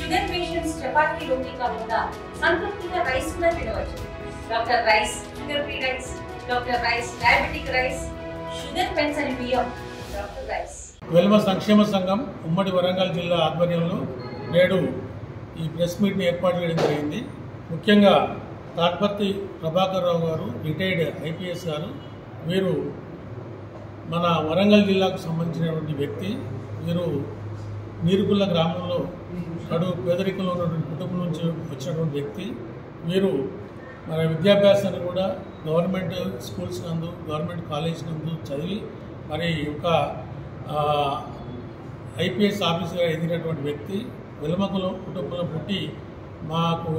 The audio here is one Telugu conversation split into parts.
షుగర్ పేషెంట్స్ చపాతీ రోటీ కాకుండా సంతృప్తిగా రైస్ కూడా తినవచ్చు. Doctor rice sugar free rice, doctor rice diabetic rice, sugar పెన్సని బియ్యం, డాక్టర్ రైస్. వెల్మ సంక్షేమ సంఘం ఉమ్మడి వరంగల్ జిల్లా ఆధ్వర్యంలో నేడు ఈ ప్రెస్ మీట్ని ఏర్పాటు చేయడం జరిగింది. ముఖ్యంగా తాడ్పర్తి ప్రభాకర్ రావు గారు రిటైర్డ్ ఐపీఎస్ గారు. వీరు మన వరంగల్ జిల్లాకు సంబంధించినటువంటి వ్యక్తి. వీరు నీరుకుల్ల గ్రామంలో కడు పేదరికంలో ఉన్నటువంటి కుటుంబం నుంచి వచ్చినటువంటి వ్యక్తి. వీరు మన విద్యాభ్యాసాన్ని కూడా గవర్నమెంట్ స్కూల్స్ నందు, గవర్నమెంట్ కాలేజ్ నందు చదివి మరి ఒక ఐపీఎస్ ఆఫీసర్గా ఎదిగినటువంటి వ్యక్తి. వెలమకులం కుటుంబంలో పుట్టి మాకు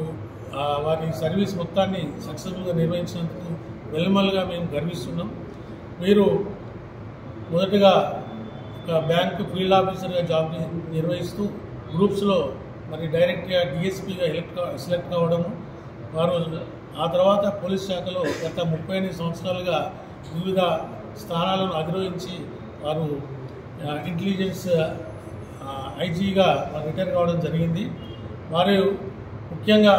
వారి సర్వీస్ మొత్తాన్ని సక్సెస్ఫుల్గా నిర్వహించినందుకు వెల్మల్గా మేము గర్విస్తున్నాం. వీరు మొదటగా ఒక బ్యాంకు ఫీల్డ్ ఆఫీసర్గా జాబ్ నిర్వహిస్తూ గ్రూప్స్లో మరి డైరెక్ట్గా డిఎస్పీగా సెలెక్ట్ కావడము. వారు ఆ తర్వాత పోలీస్ శాఖలో గత 38 సంవత్సరాలుగా వివిధ స్థానాలను అధిరోహించి వారు ఇంటెలిజెన్స్ ఐజీగా రిటైర్ కావడం జరిగింది. వారు ముఖ్యంగా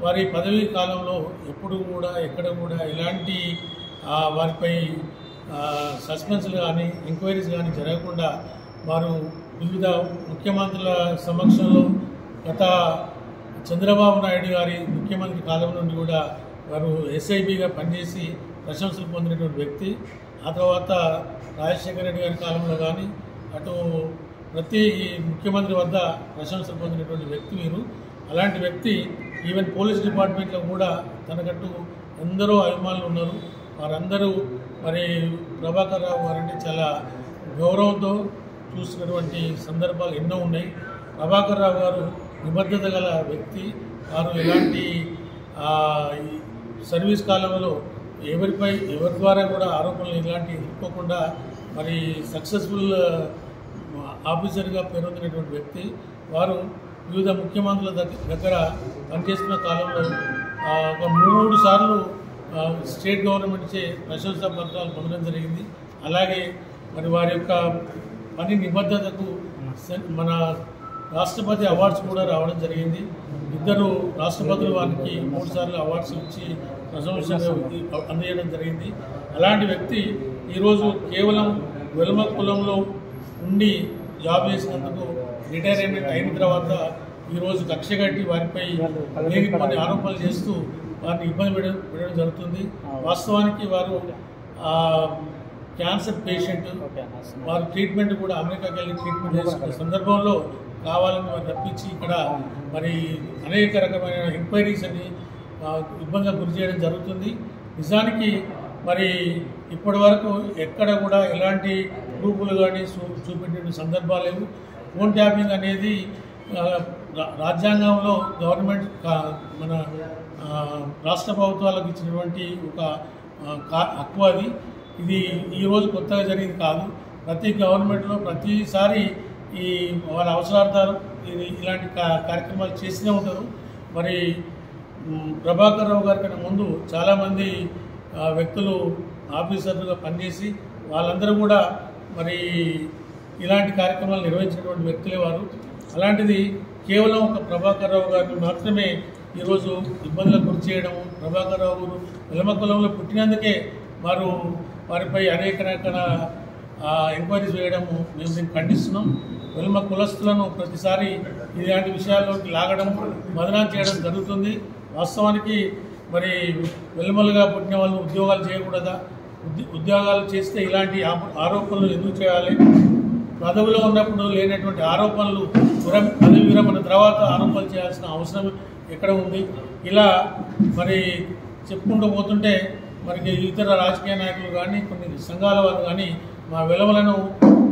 వారి పదవీ కాలంలో ఎప్పుడు కూడా ఎక్కడ కూడా ఎలాంటి వారిపై సస్పెన్స్లు కానీ ఎంక్వైరీస్ కానీ జరగకుండా వారు వివిధ ముఖ్యమంత్రుల సమక్షంలో గత చంద్రబాబు నాయుడు గారి ముఖ్యమంత్రి కాలం నుండి కూడా వారు ఎస్ఐబిగా పనిచేసి ప్రశంసలు పొందినటువంటి వ్యక్తి. ఆ తర్వాత రాజశేఖర రెడ్డి గారి కాలంలో కానీ అటు ప్రతి ముఖ్యమంత్రి వద్ద ప్రశంసలు పొందినటువంటి వ్యక్తి వీరు. అలాంటి వ్యక్తి ఈవెన్ పోలీస్ డిపార్ట్మెంట్లో కూడా తనకంటూ ఎందరో అభిమానులు ఉన్నారు. వారందరూ మరి ప్రభాకర్ రావు గారంటే చాలా గౌరవంతో చూసినటువంటి సందర్భాలు ఎన్నో ఉన్నాయి. ప్రభాకర్ రావు గారు నిబద్ధత గల వ్యక్తి. వారు ఎలాంటి సర్వీస్ కాలంలో ఎవరి ద్వారా కూడా ఆరోపణలు ఇలాంటివి ఎదుర్కోకుండా మరి సక్సెస్ఫుల్ ఆఫీసర్గా పేరొందినటువంటి వ్యక్తి. వారు వివిధ ముఖ్యమంత్రుల దగ్గర పనిచేస్తున్న కాలంలో ఒక 3 సార్లు స్టేట్ గవర్నమెంట్ చే ప్రశంసా పత్రాలు పొందడం జరిగింది. అలాగే మరి వారి యొక్క పని నిబద్ధతకు మన రాష్ట్రపతి అవార్డ్స్ కూడా రావడం జరిగింది. 2 రాష్ట్రపతులు వారికి 3 సార్లు అవార్డ్స్ ఇచ్చి ప్రశంసలు అందజేయడం జరిగింది. అలాంటి వ్యక్తి ఈరోజు కేవలం వెల్మ కులంలో ఉండి జాబ్ చేసినందుకు రిటైర్మెంట్ అయిన తర్వాత ఈరోజు కక్ష కట్టి వారిపై కొన్ని ఆరోపణలు చేస్తూ వారిని ఇబ్బంది పెట్టడం జరుగుతుంది. వాస్తవానికి వారు క్యాన్సర్ పేషెంట్. వారు ట్రీట్మెంట్ కూడా అమెరికాకి వెళ్ళి ట్రీట్మెంట్ చేసుకునే సందర్భంలో కావాలని వారు తప్పించి ఇక్కడ మరి అనేక రకమైన ఎంక్వైరీస్ అని ఇబ్బందిగా గురి చేయడం జరుగుతుంది. నిజానికి మరి ఇప్పటి వరకు ఎక్కడ కూడా ఎలాంటి ప్రూఫ్లు కానీ చూపెట్టిన సందర్భాలు లేవు. ఫోన్ ట్యాపింగ్ అనేది రాజ్యాంగంలో గవర్నమెంట్ మన రాష్ట్ర ప్రభుత్వాలకు ఇచ్చినటువంటి ఒక హక్కు. అది ఇది ఈరోజు కొత్తగా జరిగింది కాదు. ప్రతి గవర్నమెంట్లో ప్రతిసారి ఈ వాళ్ళ అవసరార్థాలు ఇలాంటి కార్యక్రమాలు చేస్తూనే ఉంటారు. మరి ప్రభాకర్ రావు గారి కన్నా ముందు చాలామంది వ్యక్తులు ఆఫీసర్లుగా పనిచేసి వాళ్ళందరూ కూడా మరి ఇలాంటి కార్యక్రమాలు నిర్వహించినటువంటి వ్యక్తులే వారు. అలాంటిది కేవలం ఒక ప్రభాకర్ రావు గారిని మాత్రమే ఈరోజు ఇబ్బందులకు గురి చేయడం. ప్రభాకర్ రావు గారు వెలమ కులంలో పుట్టినందుకే వారిపై అనేక రకాల ఎంక్వైరీస్ వేయడము మేము దీన్ని ఖండిస్తున్నాం. వెలమ కులస్తులను ప్రతిసారి ఇలాంటి విషయాల్లోకి లాగడం, బదనాం చేయడం జరుగుతుంది. వాస్తవానికి మరి వెలుమలుగా పుట్టిన వాళ్ళు ఉద్యోగాలు చేయకూడదా? ఉద్యోగాలు చేస్తే ఇలాంటి ఆరోపణలు ఎందుకు చేయాలి? పదవిలో ఉన్నప్పుడు లేనటువంటి ఆరోపణలు పదవి విరమణ తర్వాత ఆరోపణలు చేయాల్సిన అవసరం ఎక్కడ ఉంది? ఇలా మరి చెప్పుకుంటూ పోతుంటే మరి ఇతర రాజకీయ నాయకులు కానీ కొన్ని సంఘాల వారు కానీ మా వెలమలను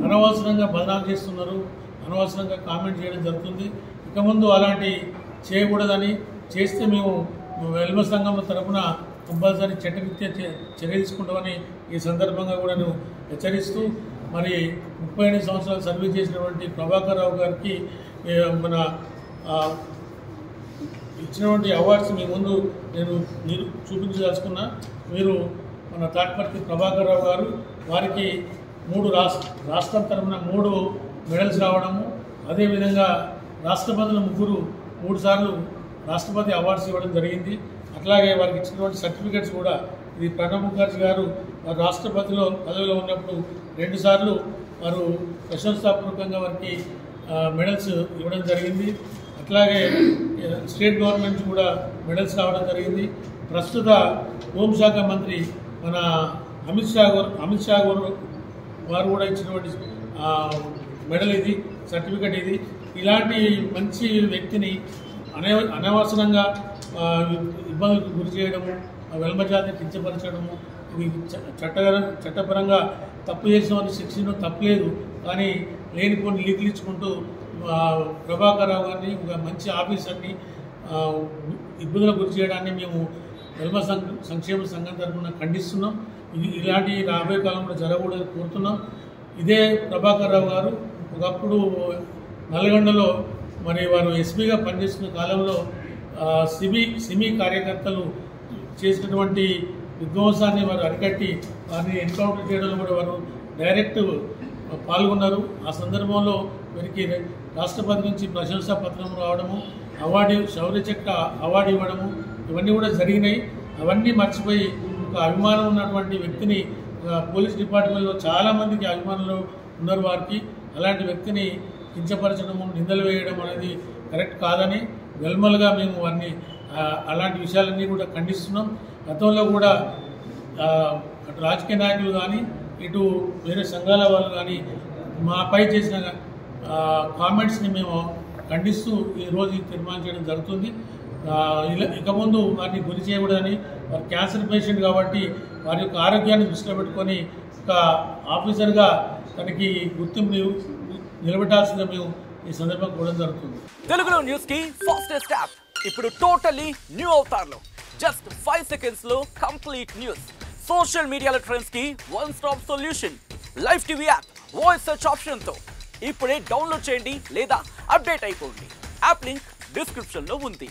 అనవసరంగా బదనాలు చేస్తున్నారు, అనవసరంగా కామెంట్ చేయడం జరుగుతుంది. ఇక ముందు అలాంటి చేయకూడదని, చేస్తే మేము వెల్మ సంఘం తరఫున కంపల్సరీ చట్టరీత్యా చర్య తీసుకుంటామని ఈ సందర్భంగా కూడా నేను హెచ్చరిస్తూ మరి 35 సంవత్సరాలు సర్వీస్ చేసినటువంటి ప్రభాకర్ రావు గారికి మన ఇచ్చినటువంటి అవార్డ్స్ మీ ముందు నేను చూపించదలుచుకున్నా. మీరు మన తాడ్పర్తి ప్రభాకర్ రావు గారు, వారికి 3 రాష్ట్రం తరఫున 3 మెడల్స్ రావడము, అదేవిధంగా రాష్ట్రపతులు ముగ్గురు 3 సార్లు రాష్ట్రపతి అవార్డ్స్ ఇవ్వడం జరిగింది. అట్లాగే వారికి ఇచ్చినటువంటి సర్టిఫికెట్స్ కూడా ఇది ప్రణబ్ ముఖర్జీ గారు వారు రాష్ట్రపతిలో పదవిలో ఉన్నప్పుడు 2 సార్లు వారు ప్రశంసాపూర్వకంగా వారికి మెడల్స్ ఇవ్వడం జరిగింది. అట్లాగే స్టేట్ గవర్నమెంట్ కూడా మెడల్స్ రావడం జరిగింది. ప్రస్తుత హోంశాఖ మంత్రి మన అమిత్ షా గారు వారు కూడా ఇచ్చినటువంటి మెడల్ ఇది, సర్టిఫికెట్ ఇది. ఇలాంటి మంచి వ్యక్తిని అనవసరంగా ఇబ్బందులకు గురి చేయడము, వెల్మజాతిని కించపరచడము, ఇది చట్టపరంగా తప్పు చేసిన వారిని శిక్షను తప్పలేదు. కానీ లేనిపోని లీకులు ఇచ్చుకుంటూ ప్రభాకర్ రావు గారిని ఒక మంచి ఆఫీసర్ని ఇబ్బందులకు గురి చేయడాన్ని మేము వెల్మ సంక్షేమ సంఘం తరఫున ఖండిస్తున్నాం. ఇలాంటి రాబోయే కాలంలో జరగకూడదని కోరుతున్నాం. ఇదే ప్రభాకర్ రావు గారు ఒకప్పుడు నల్గొండలో మరి వారు ఎస్పీగా పనిచేస్తున్న కాలంలో సిమి కార్యకర్తలు చేసినటువంటి విధ్వంసాన్ని వారు అరికట్టి వారిని ఎన్కౌంటర్ చేయడంలో కూడా వారు డైరెక్ట్ పాల్గొన్నారు. ఆ సందర్భంలో వీరికి రాష్ట్రపతి నుంచి ప్రశంసా పత్రం రావడము, శౌర్య చక్ర అవార్డు ఇవ్వడము, ఇవన్నీ కూడా జరిగినాయి. అవన్నీ మర్చిపోయి ఒక అభిమానం ఉన్నటువంటి వ్యక్తిని పోలీస్ డిపార్ట్మెంట్లో చాలామందికి అభిమానులు ఉన్నారు. వారికి అలాంటి వ్యక్తిని కించపరచడము, నిందలు వేయడం అనేది కరెక్ట్ కాదని వెల్మలుగా మేము వారిని అలాంటి విషయాలన్నీ కూడా ఖండిస్తున్నాం. గతంలో కూడా అటు రాజకీయ నాయకులు కానీ ఇటు వేరే సంఘాల వాళ్ళు కానీ మాపై చేసిన కామెంట్స్ని మేము ఖండిస్తూ ఈరోజు తీర్మానం చేయడం జరుగుతుంది. ఇక ముందు వారిని గురి చేయకూడదని, వారు క్యాన్సర్ పేషెంట్ కాబట్టి వారి యొక్క ఆరోగ్యాన్ని దృష్టిలో పెట్టుకొని ఒక ఆఫీసర్గా తనకి గుర్తింపు నిలబెట్టాల్సిందిగా మేము ఈ సందర్భంగా కూడా జరుగుతుంది. తెలుగులో న్యూస్ కి ఫాస్టెస్ట్ యాప్ ఇప్పుడు టోటల్లీ న్యూ అవతార్లో జస్ట్ 5 seconds లో కంప్లీట్ న్యూస్, సోషల్ మీడియాలో ట్రెండ్స్ కి one stop solution, live TV app, voice search option తో ఇప్పుడే డౌన్లోడ్ చేయండి లేదా అప్డేట్ అయిపోండి. యాప్ లింక్ డిస్క్రిప్షన్ లో ఉంది.